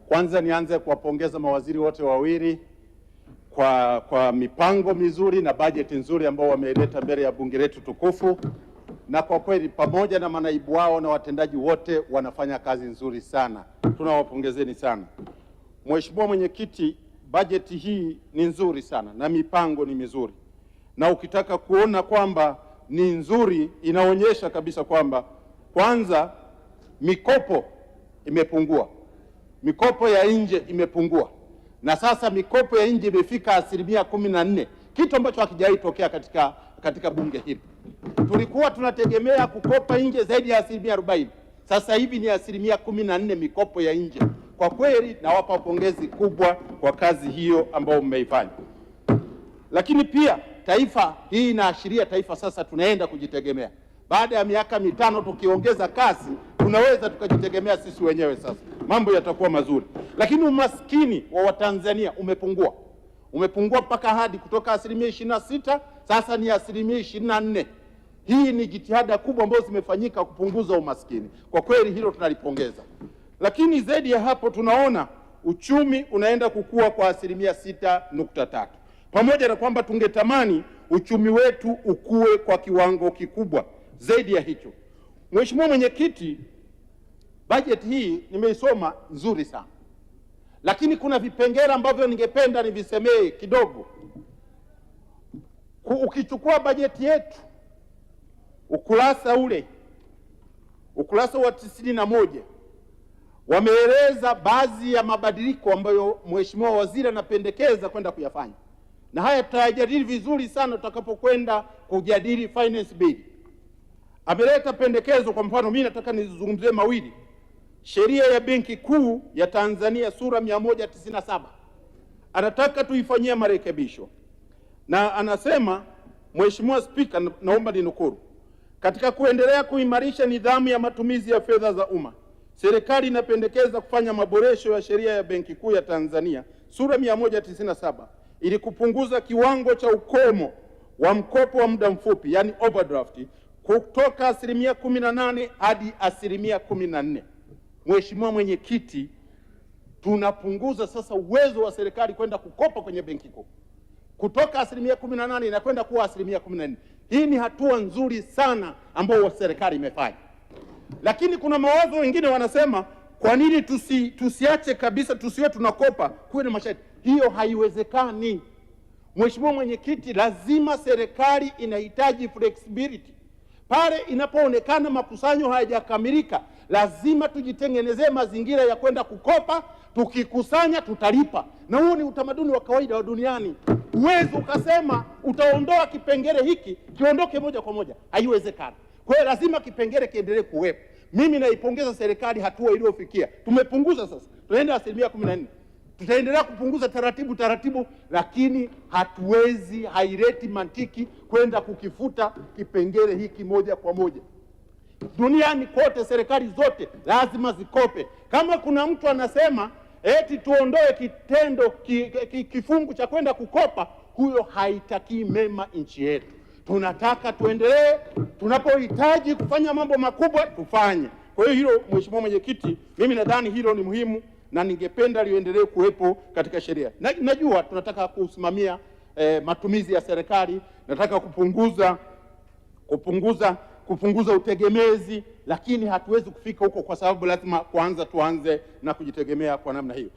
Kwanza nianze kuwapongeza mawaziri wote wawili kwa mipango mizuri na bajeti nzuri ambao wameleta mbele ya bunge letu tukufu, na kwa kweli pamoja na manaibu wao na watendaji wote wanafanya kazi nzuri sana. Tunawapongezeni sana. Mheshimiwa Mwenyekiti, bajeti hii ni nzuri sana na mipango ni mizuri, na ukitaka kuona kwamba ni nzuri inaonyesha kabisa kwamba kwanza mikopo imepungua, mikopo ya nje imepungua, na sasa mikopo ya nje imefika 14%, kitu ambacho hakijawahi tokea katika bunge hili. Tulikuwa tunategemea kukopa nje zaidi ya 40%, sasa hivi ni 14% mikopo ya nje. Kwa kweli nawapa pongezi kubwa kwa kazi hiyo ambayo mmeifanya. Lakini pia taifa hii inaashiria taifa sasa tunaenda kujitegemea. Baada ya miaka 5 tukiongeza kasi, tunaweza tukajitegemea sisi wenyewe sasa. Mambo yatakuwa mazuri. Lakini umaskini wa Watanzania umepungua. Umepungua mpaka hadi kutoka 26% sasa ni 24%. Hii ni jitihada kubwa ambazo zimefanyika kupunguza umaskini. Kwa kweli hilo tunalipongeza. Lakini zaidi ya hapo tunaona uchumi unaenda kukua kwa 6.3%. Pamoja na kwamba tungetamani uchumi wetu ukue kwa kiwango kikubwa zaidi ya hicho. Mheshimiwa Mwenyekiti, bajeti hii nimeisoma nzuri sana, lakini kuna vipengele ambavyo ningependa nivisemee kidogo. Ukichukua bajeti yetu ukurasa wa 91 wameeleza baadhi ya mabadiliko ambayo Mheshimiwa Waziri anapendekeza kwenda kuyafanya, na haya tutajadili vizuri sana tutakapokwenda kujadili finance bill. Ameleta pendekezo, kwa mfano mimi nataka nizungumzie mawili. Sheria ya Benki Kuu ya Tanzania sura 197 anataka tuifanyie marekebisho, na anasema, Mheshimiwa Spika, naomba ninukuru: katika kuendelea kuimarisha nidhamu ya matumizi ya fedha za umma, serikali inapendekeza kufanya maboresho ya sheria ya Benki Kuu ya Tanzania sura 197 ili kupunguza kiwango cha ukomo wa mkopo wa muda mfupi, yani overdraft, kutoka 18% hadi 14%. Mheshimiwa Mwenyekiti, tunapunguza sasa uwezo wa serikali kwenda kukopa kwenye Benki Kuu kutoka 18% inakwenda kuwa 14%. Hii ni hatua nzuri sana ambayo serikali imefanya. Lakini kuna mawazo wengine wanasema, kwa nini tusiache kabisa, tusiwe tunakopa, kuwe na masharti? Hiyo haiwezekani. Mheshimiwa Mwenyekiti, lazima serikali inahitaji flexibility. Pale inapoonekana makusanyo hayajakamilika, lazima tujitengenezee mazingira ya kwenda kukopa. Tukikusanya tutalipa, na huo ni utamaduni wa kawaida wa duniani. Uwezo ukasema utaondoa kipengele hiki kiondoke moja kwa moja, haiwezekani. Kwa hiyo lazima kipengele kiendelee kuwepo. Mimi naipongeza serikali hatua iliyofikia. Tumepunguza sasa, tunaenda 14%. Tutaendelea kupunguza taratibu, lakini hatuwezi, haileti mantiki kwenda kukifuta kipengele hiki moja kwa moja. Duniani kote serikali zote lazima zikope. Kama kuna mtu anasema eti tuondoe kitendo kifungu cha kwenda kukopa, huyo haitakii mema nchi yetu. Tunataka tuendelee, tunapohitaji kufanya mambo makubwa tufanye. Kwa hiyo hilo, Mheshimiwa Mwenyekiti, mimi nadhani hilo ni muhimu na ningependa liendelee kuwepo katika sheria. Najua tunataka kusimamia matumizi ya serikali, nataka kupunguza utegemezi, lakini hatuwezi kufika huko kwa sababu lazima tuanze na kujitegemea kwa namna hiyo.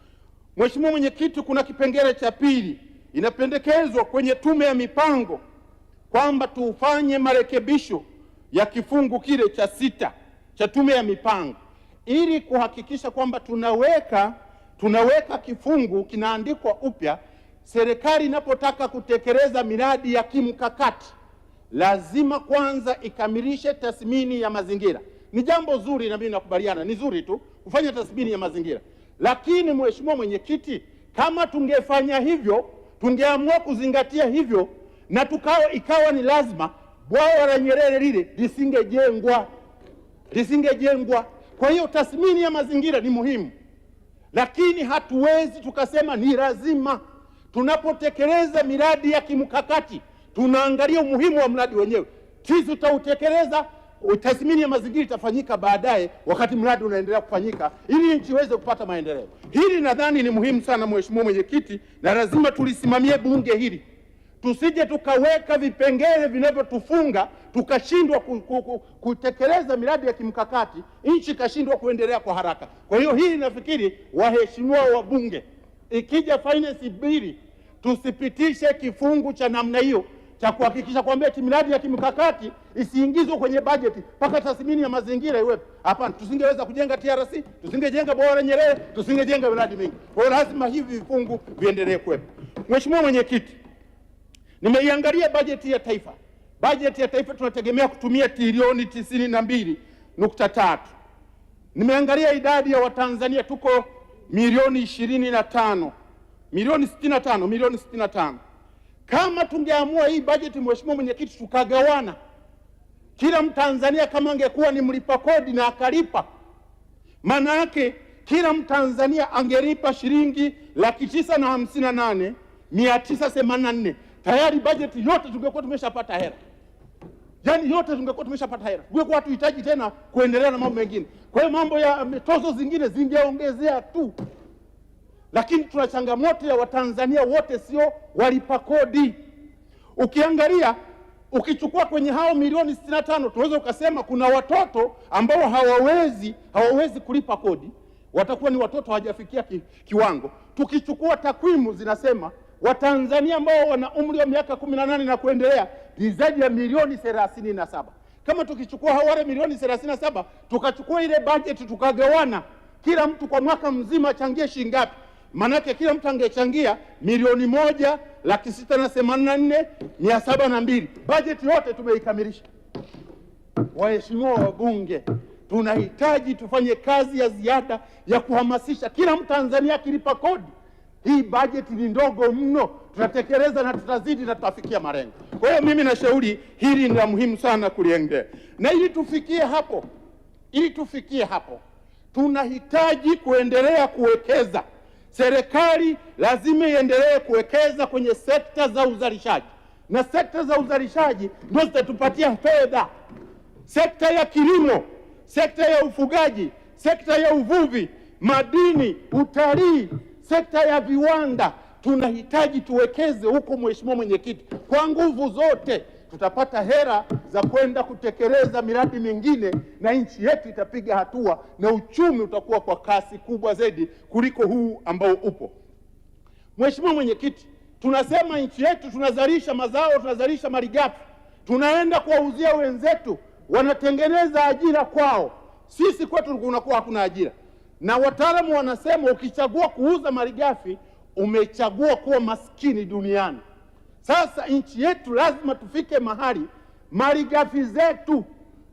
Mheshimiwa Mwenyekiti, kuna kipengele cha pili inapendekezwa kwenye tume ya mipango kwamba tufanye marekebisho ya kifungu kile cha 6 cha tume ya mipango ili kuhakikisha kwamba tunaweka kifungu kinaandikwa upya. Serikali inapotaka kutekeleza miradi ya kimkakati lazima kwanza ikamilishe tathmini ya mazingira. Ni jambo zuri na mimi nakubaliana, ni zuri tu kufanya tathmini ya mazingira. Lakini Mheshimiwa Mwenyekiti, kama tungefanya hivyo, tungeamua kuzingatia hivyo, na ikawa ni lazima, bwawa la Nyerere lile lisingejengwa. Kwa hiyo tathmini ya mazingira ni muhimu, lakini hatuwezi tukasema ni lazima. Tunapotekeleza miradi ya kimkakati tunaangalia umuhimu wa mradi wenyewe. Sisi tutautekeleza tathmini ya mazingira itafanyika baadaye wakati mradi unaendelea kufanyika, ili nchi iweze kupata maendeleo. Hili nadhani ni muhimu sana, Mheshimiwa Mwenyekiti, na lazima tulisimamie bunge hili, tusije tukaweka vipengele vinavyotufunga tukashindwa kutekeleza miradi ya kimkakati, nchi ikashindwa kuendelea kwa haraka. Kwa hiyo hili nafikiri, waheshimiwa wabunge, ikija finance bill tusipitishe kifungu cha namna hiyo cha kuhakikisha kwamba miradi ya kimkakati isiingizwe kwenye bajeti mpaka tathmini ya mazingira iwepo. Hapana, tusingeweza kujenga TRC, tusingejenga bwawa la Nyerere, tusingejenga miradi mingi. Kwa hiyo lazima hivi vifungu viendelee kuwepo. Mheshimiwa Mwenyekiti, nimeiangalia bajeti ya taifa. Bajeti ya taifa tunategemea kutumia trilioni 92.3. Nimeangalia idadi ya Watanzania, tuko milioni 65, milioni 65. Kama tungeamua hii bajeti, Mheshimiwa Mwenyekiti, tukagawana, kila Mtanzania kama angekuwa ni mlipa kodi na akalipa, maana yake kila Mtanzania angelipa shilingi 958,984. Tayari bajeti yote tungekuwa tumeshapata hela. Yaani yote tungekuwa tumeshapata hela. Tungekuwa tuhitaji tena kuendelea na mambo mengine. Kwa hiyo mambo ya tozo zingine zingeongezea tu. Lakini tuna changamoto ya Watanzania wote sio walipa kodi. Ukiangalia, ukichukua kwenye hao milioni 65, tunaweza ukasema kuna watoto ambao hawawezi kulipa kodi, watakuwa ni watoto hawajafikia kiwango. Tukichukua takwimu zinasema Watanzania ambao wana umri wa miaka 18 na kuendelea ni zaidi ya milioni 37. Kama tukichukua wale milioni 37, tukachukua ile bajeti tukagawana, kila mtu kwa mwaka mzima achangie shilingi ngapi? Manake kila mtu angechangia milioni 1,684,702. Bajeti yote tumeikamilisha. Waheshimiwa wabunge, tunahitaji tufanye kazi ya ziada ya kuhamasisha kila Mtanzania akilipa kodi. Hii bajeti ni ndogo mno, tutatekeleza na tutazidi na tutafikia malengo. Kwa hiyo mimi nashauri hili ni la muhimu sana kuliendea. Na ili tufikie hapo, tunahitaji kuendelea kuwekeza. Serikali lazima iendelee kuwekeza kwenye sekta za uzalishaji, na sekta za uzalishaji ndio zitatupatia fedha. Sekta ya kilimo, sekta ya ufugaji, sekta ya uvuvi, madini, utalii, sekta ya viwanda, tunahitaji tuwekeze huko, Mheshimiwa Mwenyekiti, kwa nguvu zote. Tutapata hela za kwenda kutekeleza miradi mingine na nchi yetu itapiga hatua na uchumi utakuwa kwa kasi kubwa zaidi kuliko huu ambao upo. Mheshimiwa Mwenyekiti, tunasema nchi yetu tunazalisha mazao, tunazalisha malighafi, tunaenda kuwauzia wenzetu, wanatengeneza ajira kwao. Sisi kwetu kunakuwa hakuna ajira. Na wataalamu wanasema ukichagua kuuza malighafi umechagua kuwa maskini duniani. Sasa nchi yetu lazima tufike mahali malighafi zetu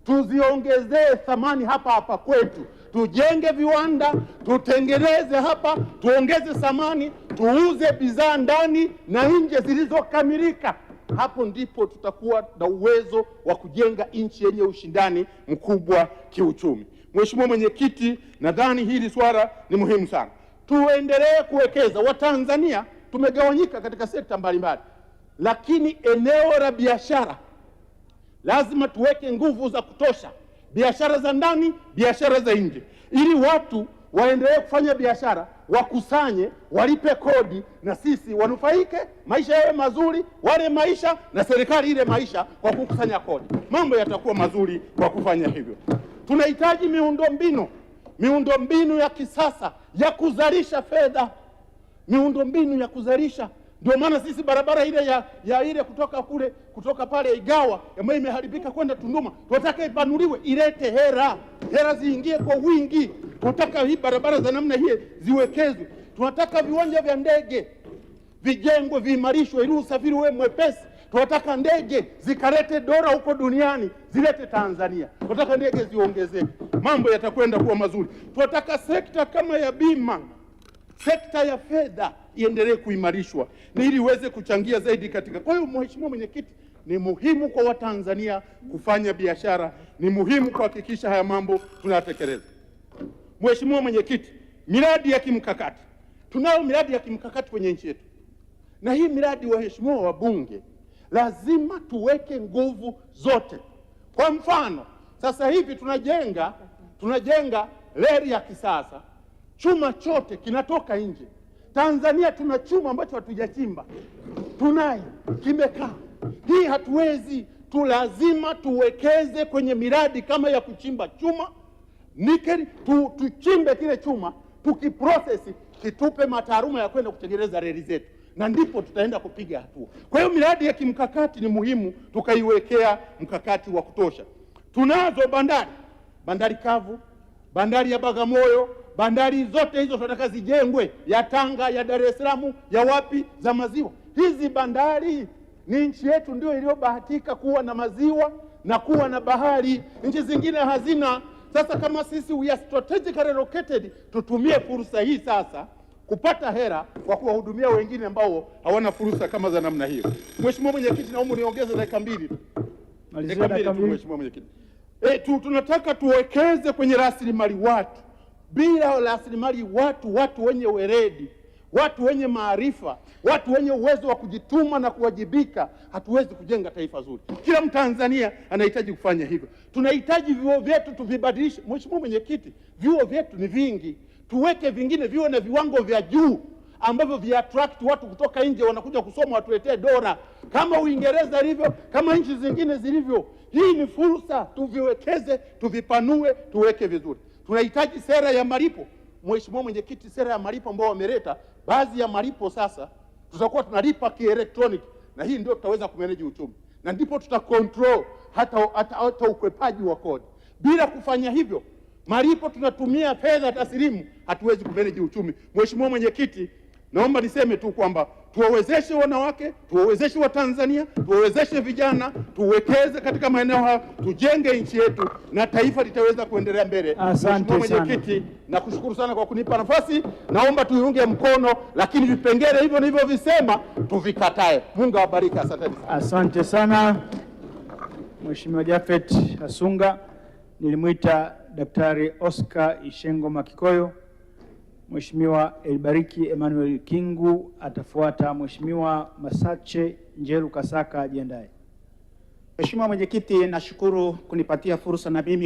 tuziongezee thamani hapa kwetu. Tujenge viwanda, tutengeneze hapa, tuongeze thamani, tuuze bidhaa ndani na nje zilizokamilika. Hapo ndipo tutakuwa na uwezo wa kujenga nchi yenye ushindani mkubwa kiuchumi. Mheshimiwa Mwenyekiti, nadhani hili swala ni muhimu sana. Tuendelee kuwekeza. Watanzania tumegawanyika katika sekta mbalimbali, lakini eneo la biashara lazima tuweke nguvu za kutosha. Biashara za ndani, biashara za nje, ili watu waendelee kufanya biashara, wakusanye, walipe kodi, na sisi wanufaike, maisha yawe mazuri, wale maisha na serikali ile maisha kwa kukusanya kodi. Mambo yatakuwa mazuri kwa kufanya hivyo. Tunahitaji miundombinu ya kisasa ya kuzalisha fedha, miundombinu ya kuzalisha. Ndio maana sisi barabara ile ya ile kutoka pale Igawa ambayo imeharibika kwenda Tunduma, tunataka ipanuliwe, ilete hela ziingie kwa wingi. Tunataka hii barabara za namna hii ziwekezwe. Tunataka viwanja vya ndege vijengwe, viimarishwe ili usafiri uwe mwepesi. Tunataka ndege zikalete dola huko duniani, zilete Tanzania. Tunataka ndege ziongezeke, mambo yatakwenda kuwa mazuri. Tunataka sekta kama ya bima, sekta ya fedha iendelee kuimarishwa ili iweze kuchangia zaidi katika. Kwa hiyo Mheshimiwa Mwenyekiti, ni muhimu kwa Watanzania kufanya biashara, ni muhimu kuhakikisha haya mambo tunayatekeleza. Mheshimiwa Mwenyekiti, miradi ya kimkakati. Tunayo miradi ya kimkakati kwenye nchi yetu. Na hii miradi, waheshimiwa wabunge, lazima tuweke nguvu zote. Kwa mfano, Sasa hivi tunajenga reli ya kisasa, chuma chote kinatoka nje. Tanzania tuna chuma ambacho hatujachimba, tunaye kimekaa. Hii hatuwezi, lazima tuwekeze kwenye miradi kama ya kuchimba chuma nikeli, tuchimbe kile chuma, tukiprocess kitupe mataaluma ya kwenda kutengeneza reli zetu, na ndipo tutaenda kupiga hatua. Kwa hiyo miradi ya kimkakati ni muhimu tukaiwekea mkakati wa kutosha. Tunazo bandari kavu, bandari ya Bagamoyo, bandari zote hizo tunataka zijengwe, ya Tanga, ya Dar es Salaam, ya wapi, za maziwa. Hizi bandari ni nchi yetu ndio iliyobahatika kuwa na maziwa na kuwa na bahari, nchi zingine hazina. Sasa kama sisi we are strategically located, tutumie fursa hii sasa kupata hera kwa kuwahudumia wengine ambao hawana fursa kama za namna hiyo. Mheshimiwa Mwenyekiti, naomba niongeze dakika mbili. Mheshimiwa Mwenyekiti. Tunataka tuwekeze kwenye rasilimali watu. Bila rasilimali watu wenye weledi, watu wenye maarifa, watu wenye uwezo wa kujituma na kuwajibika, hatuwezi kujenga taifa zuri. Kila Mtanzania anahitaji kufanya hivyo. Tunahitaji vyuo vyetu tuvibadilishe. Mheshimiwa Mwenyekiti, vyuo vyetu ni vingi, tuweke vingine viwe na viwango vya juu ambavyo vya attract watu kutoka nje, wanakuja kusoma, watuletee dola kama Uingereza ilivyo, kama nchi zingine zilivyo. Hii ni fursa, tuviwekeze, tuvipanue, tuweke vizuri. Tunahitaji sera ya malipo. Mheshimiwa Mwenyekiti, sera ya malipo ambao wameleta, baadhi ya malipo sasa tutakuwa tunalipa kielektroniki, na hii ndio tutaweza kumanage uchumi, na ndipo tutacontrol hata ukwepaji wa kodi. Bila kufanya hivyo, malipo tunatumia fedha taslimu, hatuwezi kumanage uchumi. Mheshimiwa Mwenyekiti, naomba niseme tu kwamba tuwawezeshe wanawake, tuwawezeshe Watanzania, tuwawezeshe vijana, tuwekeze katika maeneo haya, tujenge nchi yetu na taifa litaweza kuendelea mbele. Mheshimiwa Mwenyekiti, nakushukuru sana kwa kunipa nafasi. Naomba tuiunge mkono, lakini vipengele hivyo nilivyovisema tuvikatae. Mungu awabariki. Asante sana Mheshimiwa Japhet Hasunga. Nilimwita Daktari Oscar Ishengo Makikoyo. Mheshimiwa Elibariki Emmanuel Kingu atafuata. Mheshimiwa Masache Njeru Kasaka ajiandae. Mheshimiwa Mwenyekiti, nashukuru kunipatia fursa na mimi